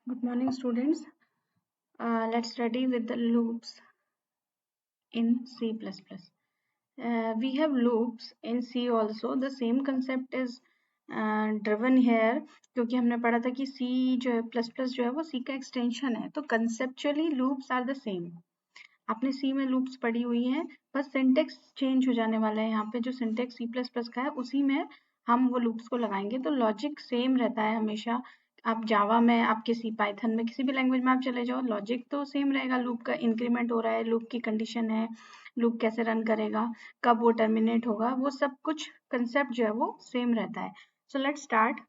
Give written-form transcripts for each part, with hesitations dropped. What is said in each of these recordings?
Good morning, students. Let's study with the loops in C++. We have loops in C also. The same concept is driven here क्योंकि हमने पढ़ा था कि C जो है plus plus जो है वो C का एक्सटेंशन है, तो conceptually loops are the same. आपने C में लूप्स पढ़ी हुई हैं, बस सिंटेक्स चेंज हो जाने वाला है. यहाँ पे जो सिंटेक्स C++ का है उसी में हम वो लूप्स को लगाएंगे, तो लॉजिक सेम रहता है हमेशा. आप जावा में, आप किसी पाइथन में, किसी भी लैंग्वेज में आप चले जाओ, लॉजिक तो सेम रहेगा. लूप का इंक्रीमेंट हो रहा है, लूप की कंडीशन है, लूप कैसे रन करेगा, कब वो टर्मिनेट होगा, वो सब कुछ कंसेप्ट जो है वो सेम रहता है. So let's start.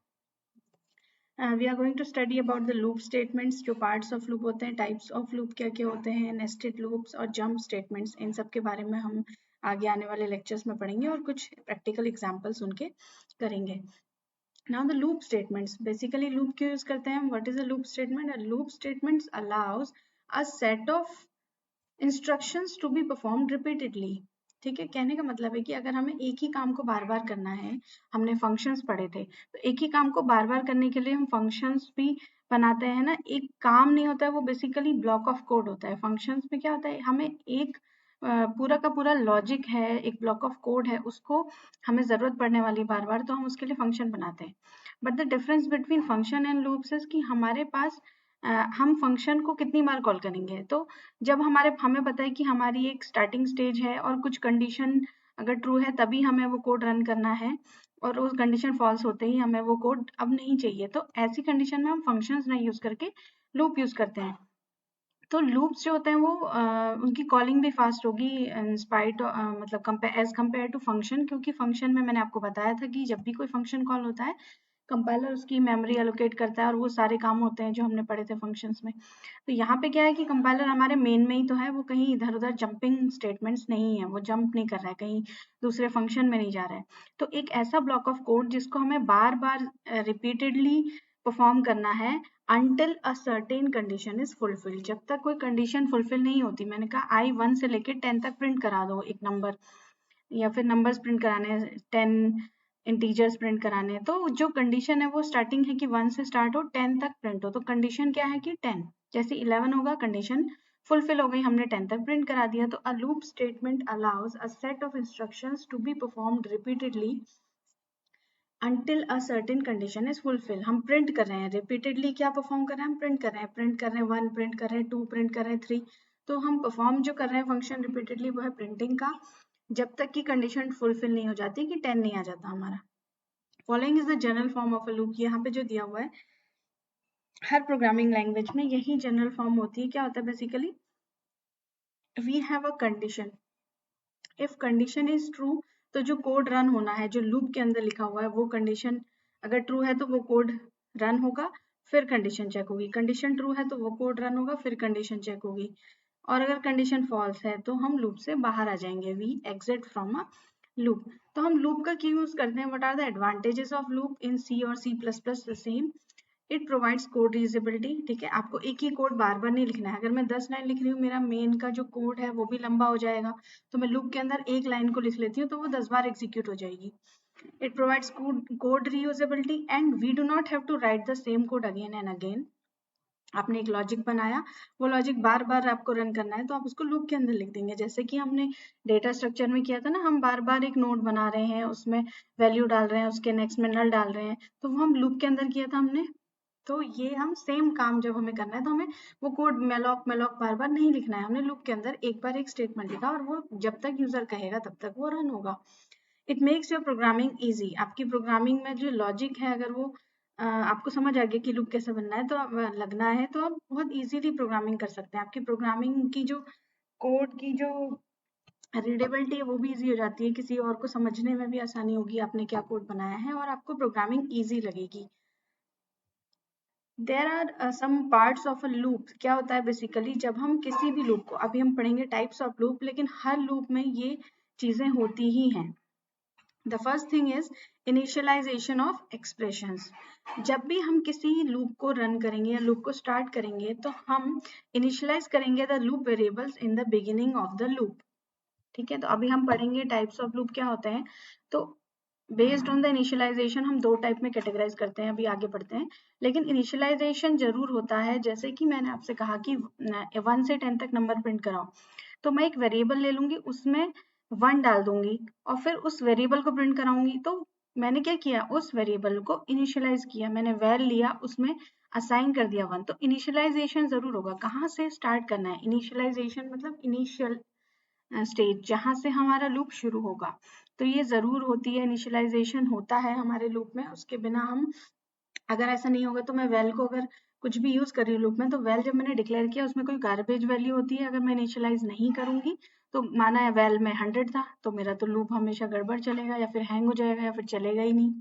We are going to study about the loop statements. जो पार्ट्स ऑफ लूप होते हैं, टाइप्स ऑफ लूप क्या क्या होते हैं, नेस्टेड लूप्स और जंप स्टेटमेंट्स, इन सब के बारे में हम आगे आने वाले लेक्चर्स में पढ़ेंगे और कुछ प्रैक्टिकल एग्जांपल्स उनके करेंगे. Now the loop statements. Basically loop क्यों यूज करते हैं? What is a loop statement? A loop statement allows a set of instructions to be performed repeatedly. ठीक है, कहने का मतलब है कि अगर हमें एक ही काम को बार बार करना है, हमने फंक्शंस पढ़े थे, तो एक ही काम को बार बार करने के लिए हम फंक्शंस भी बनाते हैं ना. एक काम नहीं होता है, वो बेसिकली ब्लॉक ऑफ कोड होता है. फंक्शंस में क्या होता है, हमें एक पूरा का पूरा लॉजिक है, एक ब्लॉक ऑफ कोड है, उसको हमें जरूरत पड़ने वाली बार बार, तो हम उसके लिए फंक्शन बनाते हैं. But the difference between function and loops is कि हमारे पास हम फंक्शन को कितनी बार कॉल करेंगे. तो जब हमें पता है कि हमारी एक स्टार्टिंग स्टेज है और कुछ कंडीशन अगर ट्रू है तभी हमें वो कोड रन करना है, और उस कंडीशन फॉल्स होते ही हमें वो कोड अब नहीं चाहिए, तो ऐसी कंडीशन में हम फंक्शंस नहीं यूज करके लूप यूज करते हैं. तो लूप्स जो होते हैं वो उनकी कॉलिंग भी फास्ट होगी इन स्पाइट, मतलब एज कम्पेयर टू फंक्शन, क्योंकि फंक्शन में मैंने आपको बताया था कि जब भी कोई फंक्शन कॉल होता है, कंपाइलर उसकी मेमोरी एलोकेट करता है और वो सारे काम होते हैं जो हमने पढ़े थे फंक्शंस में. तो यहाँ पे क्या है कि कंपाइलर हमारे मेन में ही तो है, वो कहीं इधर उधर जंपिंग स्टेटमेंट्स नहीं है, वो जंप नहीं कर रहा है, कहीं दूसरे फंक्शन में नहीं जा रहा है. तो एक ऐसा ब्लॉक ऑफ कोड जिसको हमें बार बार रिपीटेडली परफॉर्म करना है until a certain condition is fulfilled. जब तक कोई कंडीशन फुलफिल नहीं होती, मैंने कहा I1 से लेके 10 तक प्रिंट करा दो एक नंबर, या फिर नंबर्स प्रिंट कराने हैं, 10 इंटीजर्स प्रिंट कराने हैं, तो जो कंडीशन है वो स्टार्टिंग है कि 1 से स्टार्ट हो, 10 तक प्रिंट हो, तो कंडीशन क्या है कि 10. जैसे 11 होगा, कंडीशन फुलफिल हो गई, हमने 10 तक प्रिंट करा दिया. तो a loop statement allows a set of instructions to be performed repeatedly until a certain condition is fulfilled. हम प्रिंट कर रहे हैं रिपीटेडली, क्या परफॉर्म कर रहे हैं, हम प्रिंट कर रहे हैं, प्रिंट कर रहे हैं 1, प्रिंट कर रहे हैं 2, प्रिंट कर रहे हैं 3. तो हम परफॉर्म जो कर रहे हैं फंक्शन रिपीटेडली वो है प्रिंटिंग का, जब तक की कंडीशन फुलफिल नहीं हो जाती कि 10 नहीं आ जाता हमारा. Following is the general form of a loop. यहाँ पे जो दिया हुआ है, हर प्रोग्रामिंग लैंग्वेज में यही जनरल फॉर्म होती है. क्या होता है basically, we have a condition, if condition is true, तो जो कोड रन होना है, जो लूप के अंदर लिखा हुआ है, वो कंडीशन अगर ट्रू है तो वो कोड रन होगा, फिर कंडीशन चेक होगी. कंडीशन ट्रू है तो वो कोड रन होगा, फिर कंडीशन चेक होगी. और अगर कंडीशन फॉल्स है तो हम लूप से बाहर आ जाएंगे, we exit from a loop. तो हम लूप का क्यों यूज करते हैं, what are the advantages of loop in C और C++? The same. It provides code reusability. ठीक है, आपको एक ही कोड बार बार नहीं लिखना है. अगर मैं 10 लाइन लिख रही हूँ, मेरा मेन का जो कोड है वो भी लंबा हो जाएगा, तो मैं लूप के अंदर एक लाइन को लिख लेती हूँ तो वो 10 बार एग्जीक्यूट हो जाएगी. It provides code reusability and we do not have to write the same code again and again. आपने एक लॉजिक बनाया, वो लॉजिक बार बार आपको रन करना है, तो आप उसको लूप के अंदर लिख देंगे. जैसे कि हमने डेटा स्ट्रक्चर में किया था ना, हम बार बार एक नोड बना रहे हैं, उसमें वैल्यू डाल रहे हैं, उसके नेक्स्ट में नल डाल रहे हैं, तो वो हम लूप के अंदर किया था हमने. तो ये हम सेम काम जब हमें करना है तो हमें वो कोड मेलॉक मेलॉक बार बार नहीं लिखना है, हमने लूप के अंदर एक बार एक स्टेटमेंट लिखा और वो जब तक यूजर कहेगा तब तक वो रन होगा. It makes your programming easy. आपकी प्रोग्रामिंग में जो लॉजिक है, अगर वो आपको समझ आ गया कि लूप कैसे बनना है, तो लगना है, तो आप बहुत इजीली प्रोग्रामिंग कर सकते हैं. आपकी प्रोग्रामिंग की जो कोड की जो रीडेबिलिटी है वो भी इजी हो जाती है, किसी और को समझने में भी आसानी होगी आपने क्या कोड बनाया है, और आपको प्रोग्रामिंग इजी लगेगी. There are some parts of a loop. क्या होता है बेसिकली, जब हम किसी भी लूप को, अभी हम पढ़ेंगे टाइप्स ऑफ लूप, लेकिन हर लूप में ये चीजें होती ही हैं. The first thing is initialization of expressions. जब भी हम किसी लूप को रन करेंगे या लूप को स्टार्ट करेंगे, तो हम इनिशियलाइज करेंगे the loop variables in the beginning of the loop. ठीक है, तो अभी हम पढ़ेंगे टाइप्स ऑफ लूप क्या होते हैं. तो बेस्ड ऑन द इनिशियलाइजेशन हम दो टाइप में कैटेगराइज करते हैं, अभी आगे पढ़ते हैं। लेकिन इनिशियलाइजेशन जरूर होता है, जैसे कि मैंने आपसे कहा कि 1 से 10 तक नंबर प्रिंट कराओ, तो मैं एक वेरिएबल ले लूंगी, उसमें 1 डाल दूंगी और फिर उस वेरिएबल को प्रिंट कराऊंगी। तो मैंने क्या किया, उस वेरिएबल को इनिशियलाइज किया, मैंने वैल लिया, उसमें असाइन कर दिया 1। तो इनिशियलाइजेशन जरूर होगा। कहाँ से स्टार्ट करना है? इनिशियलाइजेशन मतलब इनिशियल स्टेज, जहां से हमारा लूप शुरू होगा, तो ये जरूर होती है, इनिशियलाइजेशन होता है हमारे लूप में। उसके बिना हम, अगर ऐसा नहीं होगा तो मैं वेल को अगर कुछ भी यूज कर रही हूँ लूप में, तो वेल जब मैंने डिक्लेयर किया उसमें कोई गार्बेज वैल्यू होती है, अगर मैं इनिशियलाइज नहीं करूंगी तो माना है वेल में 100 था, तो मेरा तो लूप हमेशा गड़बड़ चलेगा, या फिर हैंग हो जाएगा, या फिर चलेगा ही नहीं।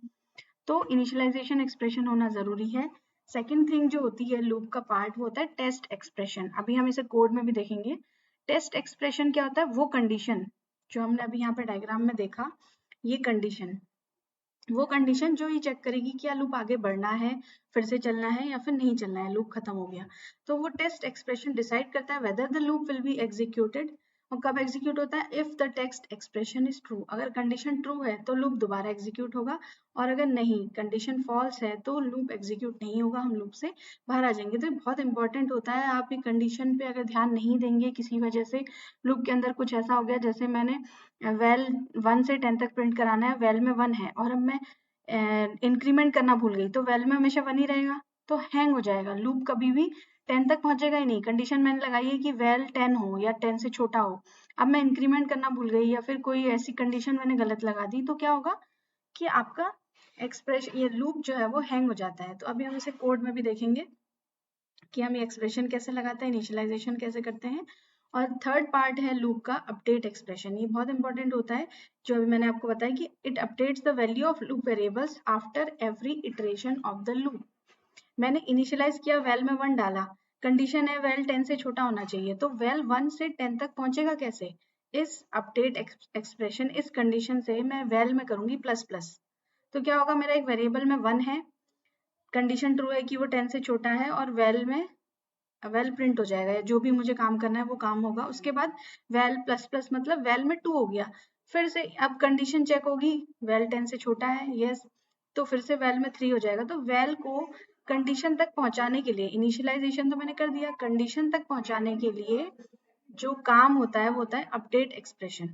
तो इनिशियलाइजेशन एक्सप्रेशन होना जरूरी है। सेकेंड थिंग जो होती है लूप का पार्ट, वो होता है टेस्ट एक्सप्रेशन। अभी हम इसे कोड में भी देखेंगे। टेस्ट एक्सप्रेशन क्या होता है? वो कंडीशन जो हमने अभी यहाँ पे डायग्राम में देखा, ये कंडीशन, वो कंडीशन जो ये चेक करेगी क्या लूप आगे बढ़ना है, फिर से चलना है, या फिर नहीं चलना है, लूप खत्म हो गया। तो वो टेस्ट एक्सप्रेशन डिसाइड करता है whether the loop will be executed. और कब एग्जीक्यूट होता है? If the text expression is true. अगर कंडीशन ट्रू है तो लूप दोबारा एग्जीक्यूट होगा, और अगर नहीं, कंडीशन फॉल्स है, तो लूप एग्जीक्यूट नहीं होगा, हम लूप से बाहर आ जाएंगे। तो ये बहुत इंपॉर्टेंट होता है। आप ये कंडीशन पे अगर ध्यान नहीं देंगे, किसी वजह से लूप के अंदर कुछ ऐसा हो गया, जैसे मैंने वेल 1 से 10 तक प्रिंट कराना है, वेल में 1 है और अब मैं इंक्रीमेंट करना भूल गई, तो वेल में हमेशा 1 ही रहेगा, तो हैंग हो जाएगा, लूप कभी भी 10 तक पहुंचेगा ही नहीं। कंडीशन मैंने लगाई है कि वेल 10 हो या 10 से छोटा हो, अब मैं इंक्रीमेंट करना भूल गई या फिर कोई ऐसी कंडीशन मैंने गलत लगा दी, तो क्या होगा कि आपका एक्सप्रेशन, ये लूप जो है वो हैंग हो जाता है। तो अभी हम इसे कोड में भी देखेंगे कि हम ये एक्सप्रेशन कैसे लगाते हैं, इनिशियलाइजेशन कैसे करते हैं। और थर्ड पार्ट है लूप का अपडेट एक्सप्रेशन। ये बहुत इंपॉर्टेंट होता है, जो अभी मैंने आपको बताया कि it updates the value of loop variables after every iteration of the loop. मैंने इनिशियलाइज किया, वेल में 1 डाला, कंडीशन है वेल 10 से छोटा होना चाहिए, तो वेल 1 से 10 तक पहुंचेगा कैसे? इस अपडेट एक्सप्रेशन, इस कंडीशन से मैं वेल में करूंगी प्लस प्लस। तो क्या होगा, मेरा एक वेरिएबल में 1 है, कंडीशन ट्रू है कि वो 10 से छोटा है, और वेल में वेल प्रिंट हो जाएगा, या जो भी मुझे काम करना है वो काम होगा। उसके बाद वेल प्लस प्लस मतलब वेल में 2 हो गया, फिर से अब कंडीशन चेक होगी, वेल 10 से छोटा है, यस, तो फिर से वेल में 3 हो जाएगा। तो वेल को कंडीशन तक पहुंचाने के लिए, इनिशियलाइजेशन तो मैंने कर दिया, कंडीशन तक पहुंचाने के लिए जो काम होता है वो होता है अपडेट एक्सप्रेशन।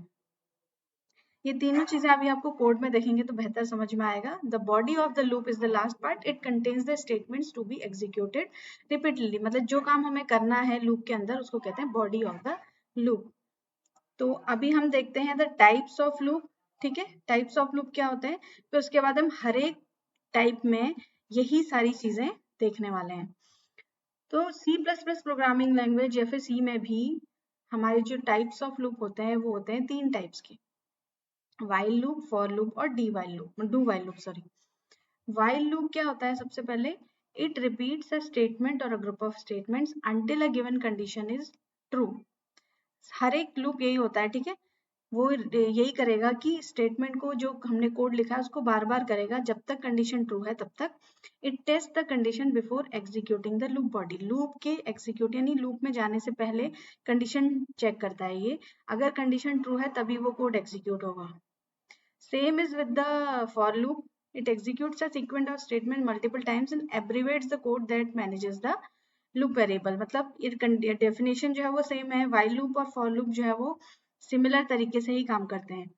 ये तीनों चीजें अभी आपको कोड में देखेंगे तो बेहतर समझ में आएगा। The body of the loop is the last part, it contains the statements to be executed repeatedly. मतलब जो काम हमें करना है लूप के अंदर, उसको कहते हैं बॉडी ऑफ द लूप। तो अभी हम देखते हैं द टाइप्स ऑफ लूप। ठीक है, टाइप्स ऑफ लूप क्या होते हैं, फिर उसके बाद हम हर एक टाइप में यही सारी चीजें देखने वाले हैं। तो C++ प्रोग्रामिंग लैंग्वेज या फिर सी में भी हमारे जो टाइप्स ऑफ लूप होते हैं वो होते हैं 3 टाइप्स के, while लूप, फॉर लूप और do while loop sorry. while loop क्या होता है? सबसे पहले, इट रिपीट्स अ स्टेटमेंट और a group of statements until a given condition is true. हर एक लूप यही होता है, ठीक है, वो यही करेगा कि स्टेटमेंट को, जो हमने कोड लिखा है उसको बार बार करेगा जब तक कंडीशन ट्रू है तब तक। It taste the condition before executing the loop body. Loop के एग्जीक्यूट यानी लूप में जाने से पहले कंडीशन चेक करता है ये, अगर कंडीशन ट्रू है तभी वो कोड एग्जीक्यूट होगा। Same is with the for loop. It executes a sequence of statement multiple times and abbreviates the code that manages the loop variable. मतलब ये डेफिनेशन जो है वो सेम है, while loop और for loop जो है वो सिमिलर तरीके से ही काम करते हैं।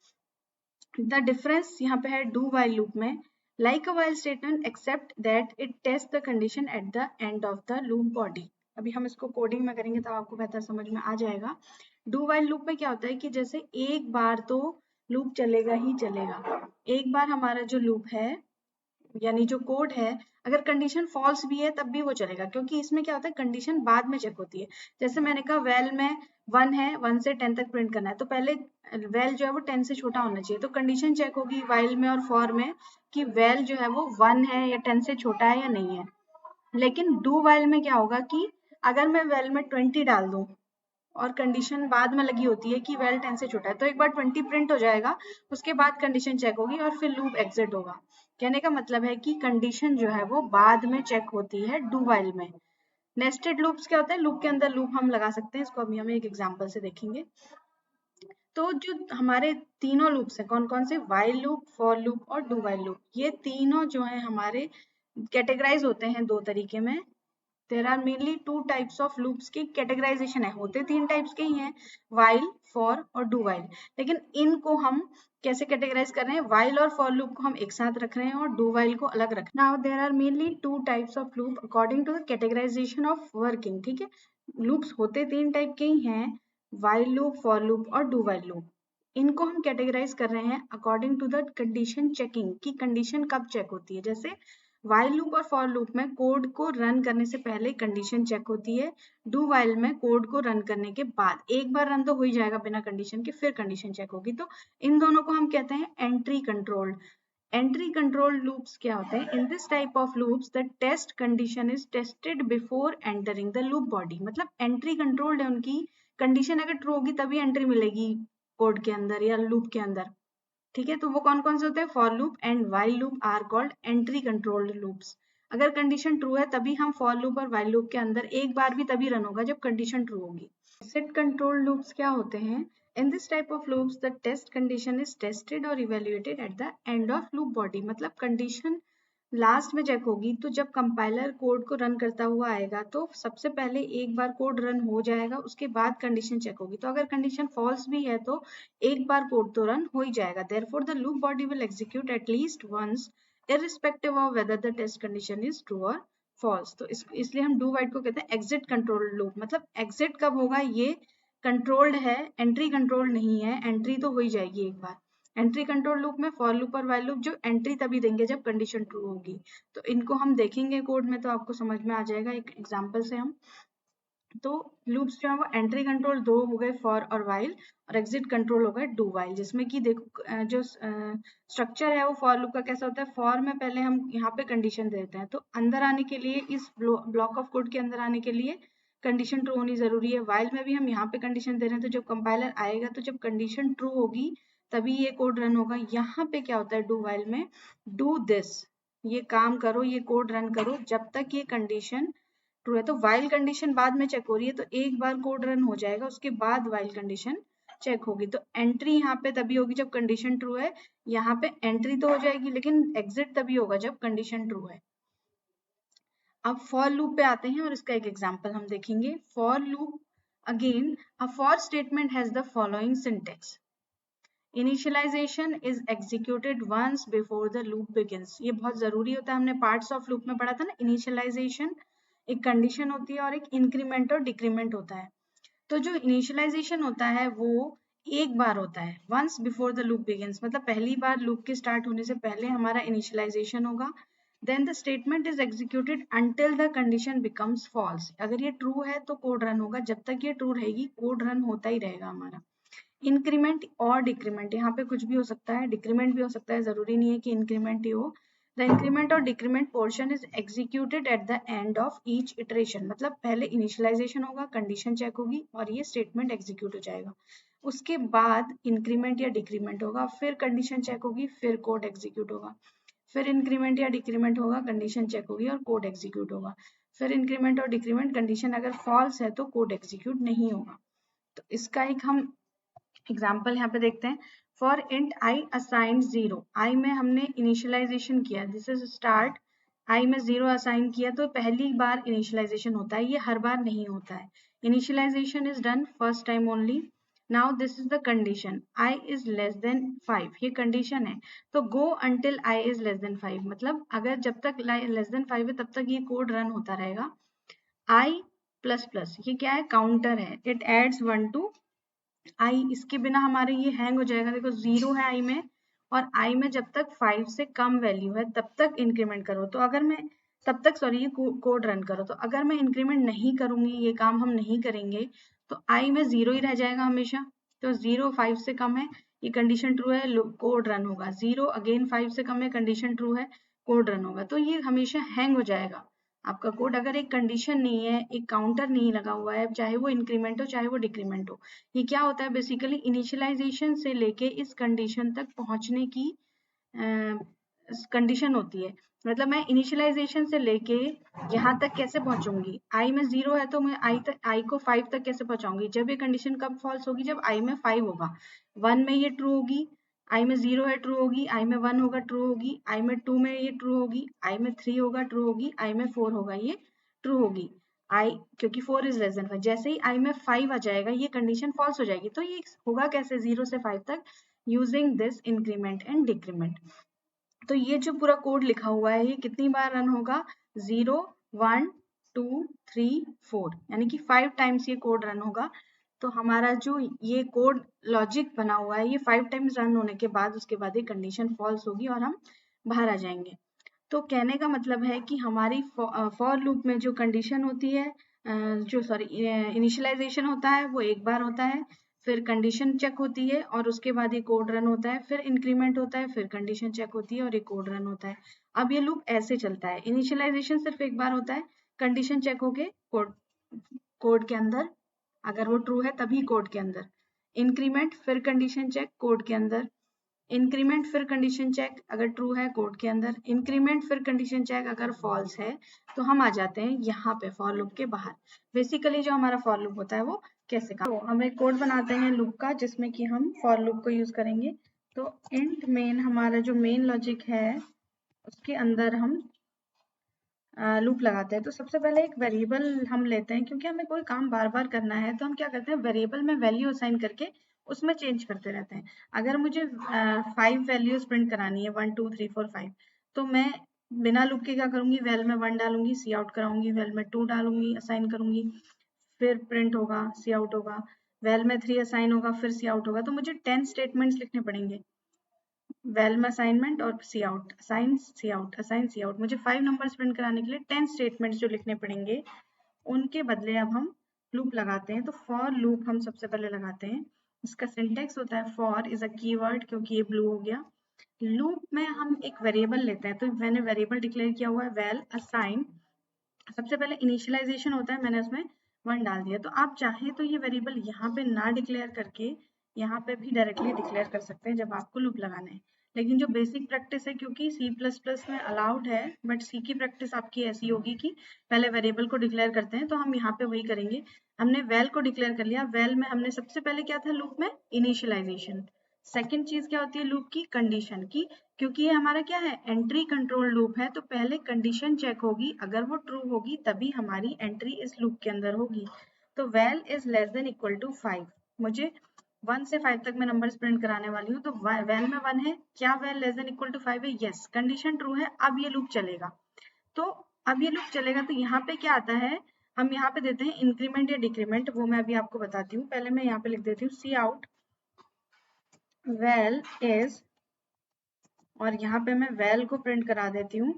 द डिफरेंस यहाँ पे है डू while loop में, like a while statement except that it tests the condition at the end of the loop body. अभी हम इसको कोडिंग में करेंगे तब आपको बेहतर समझ में आ जाएगा। डू while loop में क्या होता है कि जैसे एक बार तो लूप चलेगा ही चलेगा, एक बार हमारा जो लूप है यानी जो कोड है, अगर कंडीशन फॉल्स भी है तब भी वो चलेगा, क्योंकि इसमें क्या होता है कंडीशन बाद में चेक होती है। जैसे मैंने कहा वेल में 1 है, 1 से 10 तक प्रिंट करना है, तो पहले वेल जो है वो 10 से छोटा होना चाहिए, तो कंडीशन चेक होगी वाइल में और फॉर में कि वेल जो है वो 1 है या 10 से छोटा है या नहीं है। लेकिन डू वाइल में क्या होगा कि अगर मैं वेल में 20 डाल दूं और कंडीशन बाद में लगी होती है कि वेल 10 से छोटा है, तो एक बार 20 प्रिंट हो जाएगा, उसके बाद कंडीशन चेक होगी और फिर लूप एग्जिट होगा। कहने का मतलब है कि कंडीशन जो है वो बाद में चेक होती है डू वाइल में। नेस्टेड लूप्स क्या होते हैं? लूप के अंदर लूप हम लगा सकते हैं, इसको अभी हम एक एग्जांपल से देखेंगे। तो जो हमारे तीनों लूप्स हैं, कौन कौन से, वाइल लूप, फॉर लूप और डू वाइल लूप, ये तीनों जो है हमारे कैटेगराइज होते हैं दो तरीके में। There are mainly two types of loops की कैटेगराइजेशन है, होते तीन टाइप्स के ही हैं, वाइल, फॉर और डू वाइल। लेकिन इनको हम कैसे कैटेगराइज कर रहे हैं, वाइल और फॉर लूप को हम एक साथ रख रहे हैं और डू वाइल को अलग रख रहे हैं। Now there are mainly two types of loop according to the categorization of working. ठीक है, लूप्स होते तीन टाइप के ही हैं, वाइल लूप, फॉर लूप और डू वाइल लूप। इनको हम कैटेगराइज कर रहे हैं according to the condition checking, की कंडीशन कब चेक होती है। जैसे वाइल लूप और फॉर लूप में कोड को रन करने से पहले कंडीशन चेक होती है, डू वाइल में कोड को रन करने के बाद। एक बार रन तो हो ही जाएगा बिना कंडीशन के, फिर कंडीशन चेक होगी। तो इन दोनों को हम कहते हैं entry controlled. Entry controlled loops क्या होते हैं, in this type of loops the test condition is tested before entering the loop body. मतलब एंट्री कंट्रोल्ड है, उनकी कंडीशन अगर ट्रू होगी तभी एंट्री मिलेगी कोड के अंदर या लूप के अंदर। ठीक है, तो वो कौन कौन से होते हैं, for loop and while loop are called entry controlled loops. अगर कंडीशन ट्रू है तभी हम फॉर लूप और वाइल लूप के अंदर, एक बार भी तभी रन होगा जब कंडीशन ट्रू होगी। एग्जिट कंट्रोल्ड लूप्स क्या होते हैं, in this type of loops the test condition is tested और evaluated at the end of loop body. मतलब कंडीशन लास्ट में चेक होगी, तो जब कंपाइलर कोड को रन करता हुआ आएगा तो सबसे पहले एक बार कोड रन हो जाएगा, उसके बाद कंडीशन चेक होगी। तो अगर कंडीशन फॉल्स भी है तो एक बार कोड तो रन हो ही जाएगा। Therefore the loop body will execute at least once irrespective of whether the test condition is true और फॉल्स। तो इसलिए हम डू वाइल को कहते हैं एग्जिट कंट्रोल्ड लूप। मतलब एग्जिट कब होगा, ये कंट्रोल्ड है, एंट्री कंट्रोल नहीं है, एंट्री तो हो ही जाएगी एक बार। एंट्री कंट्रोल लूप में फॉर लूप और वाइल लूप जो एंट्री तभी देंगे जब कंडीशन ट्रू होगी। तो इनको हम देखेंगे कोड में तो आपको समझ में आ जाएगा एक एग्जांपल से हम। तो लूप्स जो है वो एंट्री कंट्रोल दो हो गए, फॉर और वाइल, और एग्जिट कंट्रोल हो गए डू वाइल। जिसमें कि देखो जो स्ट्रक्चर है वो फॉर लूप का कैसा होता है, फॉर में पहले हम यहाँ पे कंडीशन देते हैं, तो अंदर आने के लिए, इस ब्लॉक ऑफ कोड के अंदर आने के लिए कंडीशन ट्रू होनी जरूरी है। वाइल में भी हम यहाँ पे कंडीशन दे रहे हैं, तो जब कंपाइलर आएगा तो जब कंडीशन ट्रू होगी तभी ये कोड रन होगा। यहाँ पे क्या होता है डू वाइल में, डू दिस, ये काम करो, ये कोड रन करो जब तक ये कंडीशन ट्रू है। तो वाइल कंडीशन बाद में चेक हो रही है, तो एक बार कोड रन हो जाएगा, उसके बाद वाइल कंडीशन चेक होगी। तो एंट्री यहाँ पे तभी होगी जब कंडीशन ट्रू है, यहाँ पे एंट्री तो हो जाएगी लेकिन एग्जिट तभी होगा जब कंडीशन ट्रू है। अब फॉर लूप पे आते हैं और इसका एक एग्जांपल हम देखेंगे। For loop, again a for statement has the following syntax, initialization is executed once before the loop begins. ये बहुत जरूरी होता है, हमने पार्ट्स ऑफ लूप में पढ़ा था ना, इनिशियलाइजेशन एक कंडीशन होती है और एक इंक्रीमेंट और डिक्रीमेंट होता है। तो जो इनिशियलाइजेशन होता है वो एक बार होता है, once before the loop begins, मतलब पहली बार लूप के स्टार्ट होने से पहले हमारा इनिशियलाइजेशन होगा। Then the statement is executed until the condition becomes false. अगर ये ट्रू है तो कोड रन होगा, जब तक ये ट्रू रहेगी कोड रन होता ही रहेगा हमारा। इंक्रीमेंट और डिक्रीमेंट, यहाँ पे कुछ भी हो सकता है, डिक्रीमेंट भी हो सकता है, जरूरी नहीं है कि इंक्रीमेंट ही हो। द इंक्रीमेंट और decrement portion is executed eight the end of each iteration. मतलब पहले इनिशियलाइजेशन होगा, कंडीशन चेक होगी और ये स्टेटमेंट एग्जीक्यूट हो जाएगा। उसके बाद इंक्रीमेंट या डिक्रीमेंट होगा, फिर कंडीशन चेक होगी, फिर कोड एग्जीक्यूट होगा। फिर इंक्रीमेंट या डिक्रीमेंट होगा, कंडीशन चेक होगी और कोड एग्जीक्यूट होगा। फिर इंक्रीमेंट और डिक्रीमेंट, कंडीशन अगर फॉल्स है तो कोड एग्जीक्यूट नहीं होगा। तो इसका एक हम एग्जाम्पल यहाँ पे देखते हैं। फॉर इंट आई असाइन 0, आई में हमने इनिशियलाइजेशन किया, दिस इज स्टार्ट, आई में 0 असाइन किया, तो पहली बार इनिशियलाइजेशन होता है, ये हर बार नहीं होता है। Initialization is done first time only. Now this is the condition, I is less than 5, ये कंडीशन है। तो go until I is less than 5, मतलब अगर जब तक लेस देन 5 है तब तक ये कोड रन होता रहेगा। आई प्लस प्लस, ये क्या है, काउंटर है, इट एड्स 1 टू आई, इसके बिना हमारे ये हैंग हो जाएगा। देखो 0 है आई में, और आई में जब तक 5 से कम वैल्यू है तब तक इंक्रीमेंट करो। तो अगर मैं तब तक, सॉरी, ये कोड रन करो। तो अगर मैं इंक्रीमेंट नहीं करूंगी, ये काम हम नहीं करेंगे, तो आई में 0 ही रह जाएगा हमेशा। तो 0 5 से कम है, ये कंडीशन ट्रू है, कोड रन होगा। 0 अगेन 5 से कम है, कंडीशन ट्रू है, कोड रन होगा। तो ये हमेशा हैंग हो जाएगा आपका कोड, अगर एक कंडीशन नहीं है, एक काउंटर नहीं लगा हुआ है, चाहे वो इंक्रीमेंट हो चाहे वो डिक्रीमेंट हो। ये क्या होता है, बेसिकली इनिशियलाइजेशन से लेके इस कंडीशन तक पहुंचने की कंडीशन होती है। मतलब मैं इनिशियलाइजेशन से लेके यहाँ तक कैसे पहुंचूंगी, आई में 0 है तो मैं आई को 5 तक कैसे पहुंचाऊंगी। जब ये कंडीशन कब फॉल्स होगी, जब आई में 5 होगा, 1 में ये ट्रू होगी, आई में 0 है ट्रू होगी, आई में 1 होगा ट्रू होगी, आई में 2 में ये ट्रू होगी, आई में 3 होगा ट्रू होगी, आई में 4 होगा ये ट्रू होगी। आई क्योंकि 4 इज लेस देन 5, जैसे ही आई में 5 आ जाएगा ये कंडीशन फॉल्स हो जाएगी। तो ये होगा कैसे 0 से 5 तक, using this increment and decrement. तो ये जो पूरा कोड लिखा हुआ है ये कितनी बार रन होगा, 0 1 2 3 4, यानी कि 5 टाइम्स ये कोड रन होगा। तो हमारा जो ये कोड लॉजिक बना हुआ है ये 5 टाइम्स रन होने के बाद उसके बाद ये कंडीशन फॉल्स होगी और हम बाहर आ जाएंगे। तो कहने का मतलब है कि हमारी फॉर लूप में जो कंडीशन होती है, जो सॉरी इनिशियलाइजेशन होता है वो एक बार होता है, फिर कंडीशन चेक होती है और उसके बाद ये कोड रन होता है, फिर इंक्रीमेंट होता है, फिर कंडीशन चेक होती है और ये कोड रन होता है। अब ये लूप ऐसे चलता है, इनिशियलाइजेशन सिर्फ एक बार होता है, कंडीशन चेक होके कोड के अंदर, अगर वो ट्रू है तभी कोड के अंदर, इंक्रीमेंट फिर कंडीशन चेक कोड के अंदर, इंक्रीमेंट फिर कंडीशन चेक अगर ट्रू है कोड के अंदर, इंक्रीमेंट फिर कंडीशन चेक अगर फॉल्स है तो हम आ जाते हैं यहाँ पे फॉर लूप के बाहर। बेसिकली जो हमारा फॉर लूप होता है वो कैसे काम, तो हम एक कोड बनाते हैं लूप का जिसमें कि हम फॉर लूप को यूज करेंगे। तो इंट मेन हमारा जो मेन लॉजिक है उसके अंदर हम लूप लगाते हैं। तो सबसे पहले एक वेरिएबल हम लेते हैं, क्योंकि हमें कोई काम बार बार करना है तो हम क्या करते हैं वेरिएबल में वैल्यू असाइन करके उसमें चेंज करते रहते हैं। अगर मुझे 5 वैल्यूज प्रिंट करानी है 1 2 3 4 5, तो मैं बिना लूप के क्या करूंगी, वेल में 1 डालूंगी, सी आउट कराऊंगी, वेल में 2 डालूंगी, असाइन करूंगी, फिर प्रिंट होगा, सी आउट होगा, वेल में 3 असाइन होगा, फिर सी आउट होगा। तो मुझे 10 स्टेटमेंट्स लिखने पड़ेंगे, वेल में असाइनमेंट और सी आउट, असाइन सी आउट, असाइन सी आउट। मुझे 5 नंबर्स प्रिंट कराने के लिए 10 स्टेटमेंट्स जो लिखने पड़ेंगे, उनके बदले अब हम लूप लगाते हैं। तो फॉर लूप हम सबसे पहले लगाते हैं, इसका सिंटेक्स होता है फॉर इज अ कीवर्ड, क्योंकि ये ब्लू हो गया। लूप में हम एक वेरिएबल लेते हैं, तो मैंने वेरिएबल डिक्लेयर किया हुआ है वेल असाइन, सबसे पहले इनिशियलाइजेशन होता है, मैंने उसमें 1 डाल दिया। तो आप चाहें तो ये वेरिएबल यहाँ पे ना डिक्लेयर करके यहाँ पे भी डायरेक्टली डिक्लेयर कर सकते हैं जब आपको लूप लगाना है। लेकिन जो बेसिक प्रैक्टिस है, क्योंकि C++ में अलाउड है, बट सी की प्रैक्टिस आपकी ऐसी होगी कि पहले वेरिएबल को डिक्लेयर करते हैं, तो हम यहाँ पे वही करेंगे। हमने वेल को डिक्लेयर कर लिया, वेल में हमने सबसे पहले क्या था लूप में, इनिशियलाइजेशन। सेकेंड चीज क्या होती है लूप की, कंडीशन की, क्योंकि ये हमारा क्या है एंट्री कंट्रोल लूप है, तो पहले कंडीशन चेक होगी, अगर वो ट्रू होगी तभी हमारी एंट्री इस लूप के अंदर होगी। तो val is less than equal to 5, मुझे 1 से 5 तक मैं नंबर प्रिंट कराने वाली हूँ। तो वेल में 1 है, क्या well less than equal to 5 है, यस, कंडीशन ट्रू है, अब ये लूप चलेगा। तो अब ये लूप चलेगा, तो यहाँ पे क्या आता है, हम यहाँ पे देते हैं इंक्रीमेंट या डिक्रीमेंट, वो मैं अभी आपको बताती हूँ। पहले मैं यहाँ पे लिख देती हूँ सी आउट वेल इज, और यहाँ पे मैं वेल को प्रिंट करा देती हूँ,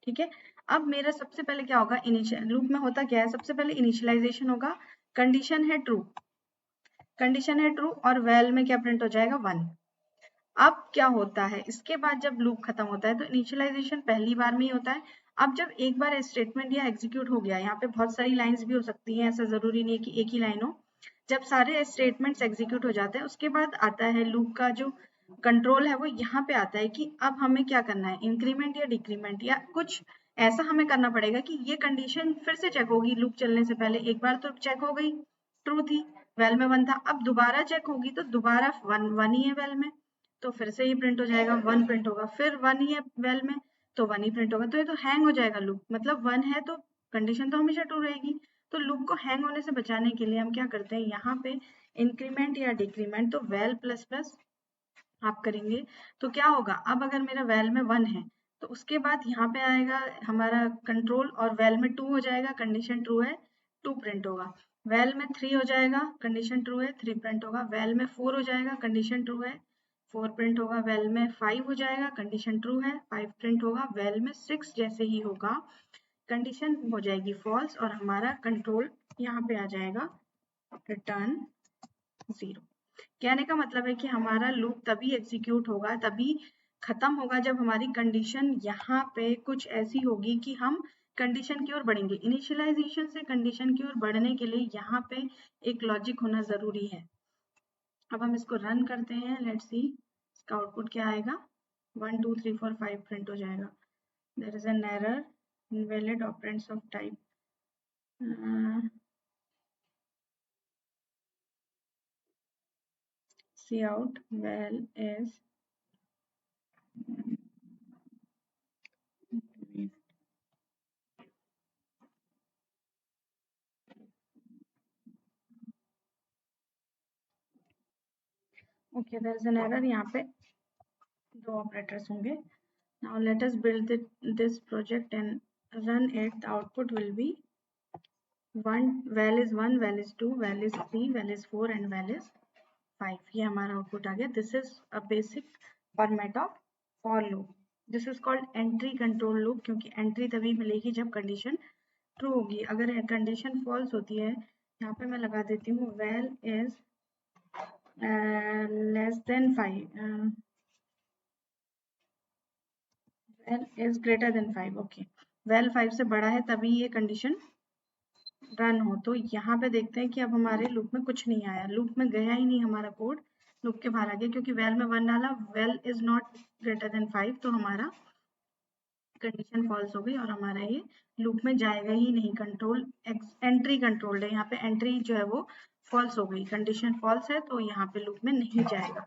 ठीक है। अब मेरा सबसे पहले क्या होगा, इनिशियल लूप में होता क्या है, सबसे पहले इनिशियलाइजेशन होगा, कंडीशन है ट्रू, कंडीशन है ट्रू, और वेल में क्या प्रिंट हो जाएगा 1। अब क्या होता है, इसके बाद जब लूप खत्म होता है तो इनिशियलाइजेशन पहली बार में ही होता है। अब जब एक बार स्टेटमेंट या एग्जीक्यूट हो गया, यहाँ पे बहुत सारी लाइंस भी हो सकती हैं, ऐसा जरूरी नहीं है कि एक ही लाइन हो। जब सारे स्टेटमेंट्स एग्जीक्यूट हो जाते हैं उसके बाद आता है लूप का जो कंट्रोल है, वो यहाँ पे आता है कि अब हमें क्या करना है, इंक्रीमेंट या डिक्रीमेंट, या कुछ ऐसा हमें करना पड़ेगा कि ये कंडीशन फिर से चेक होगी लूप चलने से पहले। एक बार तो चेक हो गई, ट्रू थी, वेल में 1 था, अब दोबारा चेक होगी तो दोबारा 1 ही है वेल में, तो फिर से ये प्रिंट हो जाएगा, 1 प्रिंट होगा, फिर 1 ही है वेल में तो 1 ही प्रिंट होगा। तो ये तो हैंग हो जाएगा लूप, मतलब 1 है तो कंडीशन तो हमेशा ट्रू रहेगी। तो लूप को हैंग होने से बचाने के लिए हम क्या करते हैं, यहाँ पे इंक्रीमेंट या डिक्रीमेंट, तो वेल प्लस प्लस आप करेंगे तो क्या होगा, अब अगर मेरा वेल में 1 है तो उसके बाद यहाँ पे आएगा हमारा कंट्रोल, और वेल में 2 हो जाएगा, कंडीशन ट्रू है, 2 प्रिंट होगा। वेल में 3 हो जाएगा, कंडीशन ट्रू है, 3 प्रिंट होगा। वेल में 4 हो जाएगा, कंडीशन ट्रू है, 4 प्रिंट होगा। वेल में 5 हो जाएगा, कंडीशन ट्रू है, 5 प्रिंट होगा। वेल में 6 जैसे ही होगा कंडीशन हो जाएगी फॉल्स, और हमारा कंट्रोल यहाँ पे आ जाएगा रिटर्न 0। कहने का मतलब है कि हमारा लूप तभी एग्जीक्यूट होगा, तभी खत्म होगा जब हमारी कंडीशन यहाँ पे कुछ ऐसी होगी कि हम कंडीशन की ओर बढ़ेंगे। इनिशियलाइजेशन से कंडीशन की ओर बढ़ने के लिए यहाँ पे एक लॉजिक होना जरूरी है। अब हम इसको रन करते हैं, लेट्स सी इसका आउटपुट क्या आएगा। 1 2 3 4 5 प्रिंट हो जाएगा। There is an error, invalid operands of type cout val is okay, there is an error, यहाँ पे 2 ऑपरेटर्स होंगे। Now let us build this project and run it. The output will be 1, val is 1, val is 2, val is 3, val is 4 and val is 5. ये हमारा output आ गया। This is a basic format of for loop. This is called entry control loop, क्योंकि entry तभी मिलेगी जब condition true होगी। अगर condition false होती है, यहाँ पे मैं लगा देती हूँ well is less than 5, well is greater than 5। Okay, well 5 से बड़ा है तभी ये कंडीशन रन हो। तो यहाँ पे देखते हैं कि अब हमारे लूप में कुछ नहीं आया, लूप में गया ही नहीं हमारा कोड, लूप के बाहर आ गया, क्योंकि वेल में 1 डाला, well is not greater than 5, तो हमारा कंडीशन फॉल्स हो गई और हमारा ये लूप में जाएगा ही नहीं। कंट्रोल एंट्री कंट्रोल्ड है, यहाँ पे एंट्री जो है वो फॉल्स हो गई, कंडीशन फॉल्स है तो यहाँ पे लूप में नहीं जाएगा।